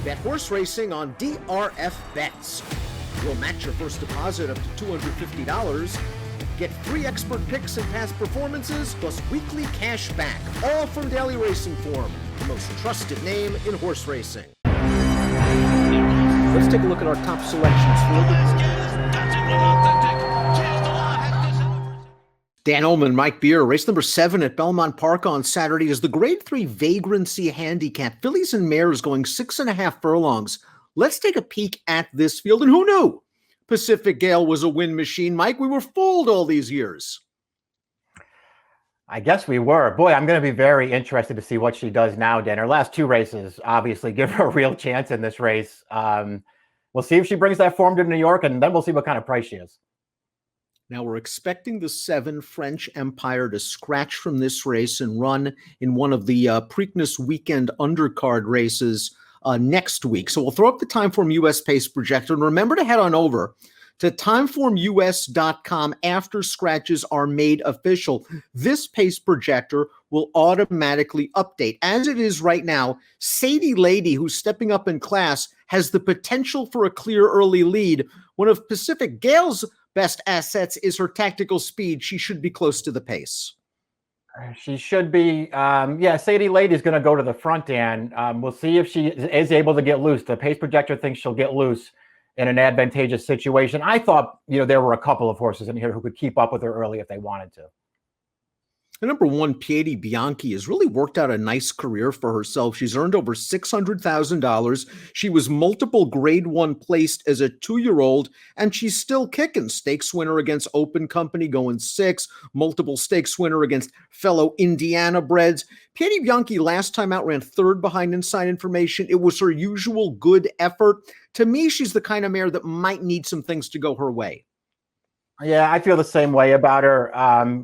Bet horse racing on DRF Bets. We'll match your first deposit up to $250. Get free expert picks and past performances, plus weekly cash back, all from Daily Racing Form, the most trusted name in horse racing. Let's take a look at our top selections for Dan Illman, Mike Beer. Race number 7 at Belmont Park on Saturday is the Grade 3 Vagrancy Handicap. Fillies and mares going 6.5 furlongs. Let's take a peek at this field. And who knew Pacific Gale was a win machine? Mike, we were fooled all these years. I guess we were. Boy, I'm going to be very interested to see what she does now, Dan. Her last 2 races obviously give her a real chance in this race. We'll see if she brings that form to New York, and then we'll see what kind of price she is. Now, we're expecting the 7 French Empire to scratch from this race and run in one of the Preakness weekend undercard races next week. So we'll throw up the Timeform US pace projector. And remember to head on over to timeformus.com after scratches are made official. This pace projector will automatically update. As it is right now, Sadie Lady, who's stepping up in class, has the potential for a clear early lead. One of Pacific Gale's best assets is her tactical speed. She should be close to the pace. She should be. Sadie Lady is going to go to the front, Dan. We'll see if she is able to get loose. The pace projector thinks she'll get loose in an advantageous situation. I thought, there were a couple of horses in here who could keep up with her early if they wanted to. The number 1, Piedi Bianchi, has really worked out a nice career for herself. She's earned over $600,000. She was multiple Grade 1 placed as a 2-year-old, and she's still kicking. Stakes winner against Open Company going 6, multiple stakes winner against fellow Indiana breds. Piedi Bianchi last time out ran 3rd behind Inside Information. It was her usual good effort. To me, she's the kind of mare that might need some things to go her way. Yeah, I feel the same way about her.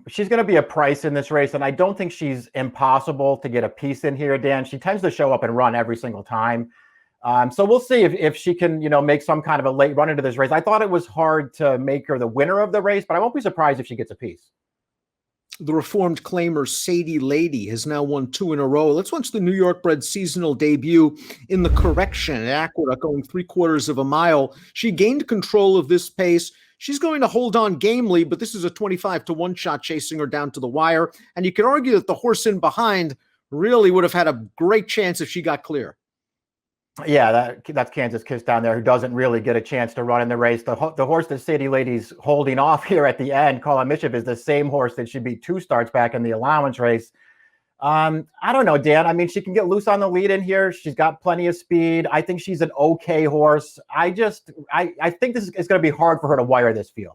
She's going to be a price in this race, and I don't think she's impossible to get a piece in here, Dan. She tends to show up and run every single time. So we'll see if she can, make some kind of a late run into this race. I thought it was hard to make her the winner of the race, but I won't be surprised if she gets a piece. The reformed claimer Sadie Lady has now won 2 in a row. Let's watch the New York bred seasonal debut in the correction at Aqueduct, going 3/4 of a mile. She gained control of this pace. She's going to hold on gamely, but this is a 25-1 shot chasing her down to the wire. And you could argue that the horse in behind really would have had a great chance if she got clear. Yeah, that's Kansas Kiss down there, who doesn't really get a chance to run in the race. The horse that Sadie Lady's holding off here at the end, Call on Mischief, is the same horse that should be 2 starts back in the allowance race. I don't know, Dan. I mean, she can get loose on the lead in here. She's got plenty of speed. I think she's an okay horse. I think this is going to be hard for her to wire this field.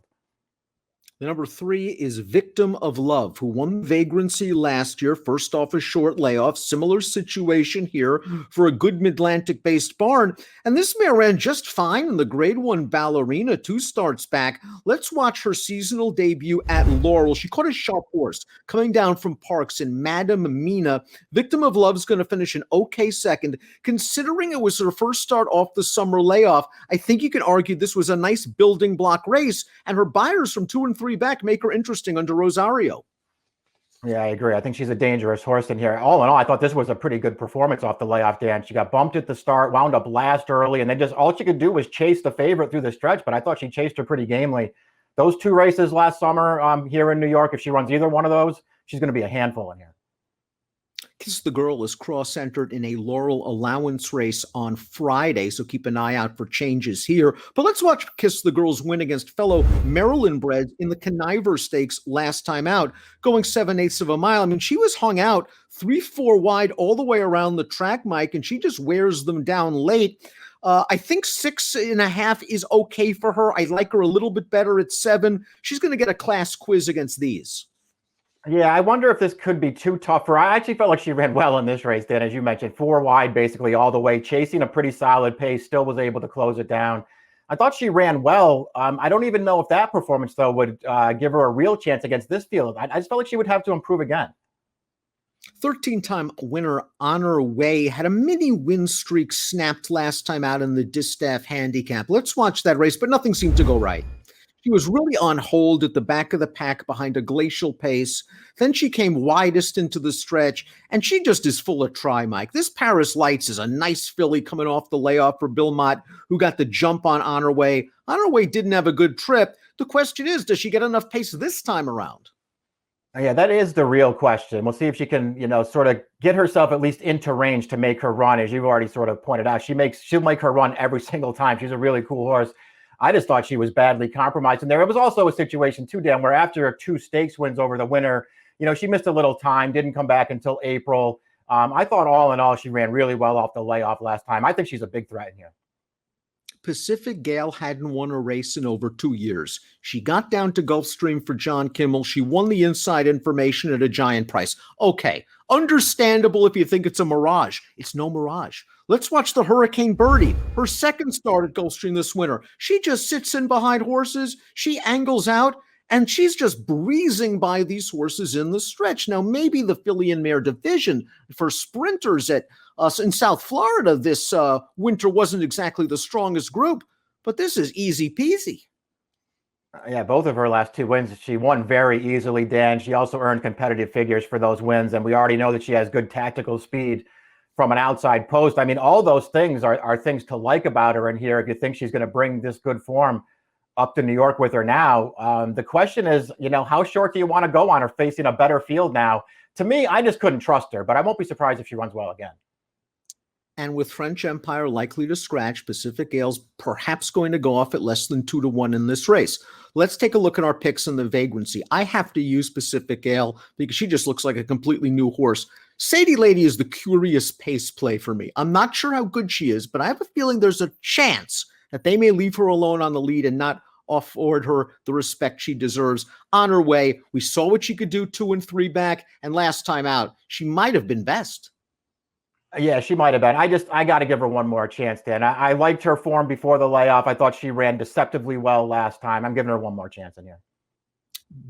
The number 3 is Victim of Love, who won Vagrancy last year, first off a short layoff. Similar situation here for a good Mid-Atlantic-based barn. And this mare ran just fine in the Grade 1 Ballerina, 2 starts back. Let's watch her seasonal debut at Laurel. She caught a sharp horse coming down from Parks in Madame Mina. Victim of Love's going to finish an okay second. Considering it was her first start off the summer layoff, I think you could argue this was a nice building block race, and her buyers from 2 and 3 back make her interesting under Rosario. Yeah, I agree. I think she's a dangerous horse in here. All in all, I thought this was a pretty good performance off the layoff, Dan. She got bumped at the start, wound up last early, and then just all she could do was chase the favorite through the stretch, but I thought she chased her pretty gamely. Those 2 races last summer here in New York, if she runs either one of those, she's going to be a handful in here. Kiss the Girl is cross-entered in a Laurel allowance race on Friday, so keep an eye out for changes here. But let's watch Kiss the Girl's win against fellow Maryland breds in the Conniver Stakes last time out, going 7/8 of a mile. I mean, she was hung out 3-4 wide all the way around the track, Mike, and she just wears them down late. I think 6.5 is okay for her. I like her a little bit better at 7. She's going to get a class quiz against these. Yeah, I wonder if this could be too tough for her. I actually felt like she ran well in this race, Dan, as you mentioned, 4 wide basically all the way, chasing a pretty solid pace, still was able to close it down. I thought she ran well. I don't even know if that performance, though, would give her a real chance against this field. I just felt like she would have to improve again. 13-time winner Honor Way had a mini win streak snapped last time out in the Distaff Handicap. Let's watch that race, but nothing seemed to go right. She was really on hold at the back of the pack behind a glacial pace. Then she came widest into the stretch, and she just is full of try, Mike. This Paris Lights is a nice filly coming off the layoff for Belmont, who got the jump on Honor Way. Honor Way didn't have a good trip. The question is, does she get enough pace this time around? Yeah, that is the real question. We'll see if she can, sort of get herself at least into range to make her run. As you've already sort of pointed out, she'll make her run every single time. She's a really cool horse. I just thought she was badly compromised in there. It was also a situation too, Dan, where after 2 stakes wins over the winner, she missed a little time, didn't come back until April. I thought all in all, she ran really well off the layoff last time. I think she's a big threat in here. Pacific Gale hadn't won a race in over 2 years. She got down to Gulfstream for John Kimmel. She won the inside information at a giant price. Okay, understandable if you think it's a mirage. It's no mirage. Let's watch the Hurricane Birdie, her second start at Gulfstream this winter. She just sits in behind horses. She angles out, and she's just breezing by these horses in the stretch. Now, maybe the filly and mare division for sprinters at us in South Florida this winter wasn't exactly the strongest group, but this is easy peasy. Yeah, both of her last 2 wins, she won very easily, Dan. She also earned competitive figures for those wins, and we already know that she has good tactical speed from an outside post. I mean, all those things are things to like about her in here if you think she's going to bring this good form up to New York with her now. The question is, how short do you want to go on her facing a better field now? To me, I just couldn't trust her, but I won't be surprised if she runs well again. And with French Empire likely to scratch, Pacific Gale's perhaps going to go off at less than 2-1 in this race. Let's take a look at our picks in the vagrancy. I have to use Pacific Gale because she just looks like a completely new horse. Sadie Lady is the curious pace play for me. I'm not sure how good she is, but I have a feeling there's a chance that they may leave her alone on the lead and not afford her the respect she deserves. On her way, we saw what she could do 2 and 3 back, and last time out, she might have been best. Yeah, she might have been. I got to give her one more chance, Dan. I liked her form before the layoff. I thought she ran deceptively well last time. I'm giving her one more chance in here.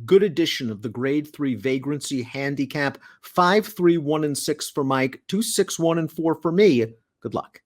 Good edition of the Grade 3 Vagrancy Handicap. 5, 3, 1, and 6 for Mike. 2, 6, 1, and 4 for me. Good luck.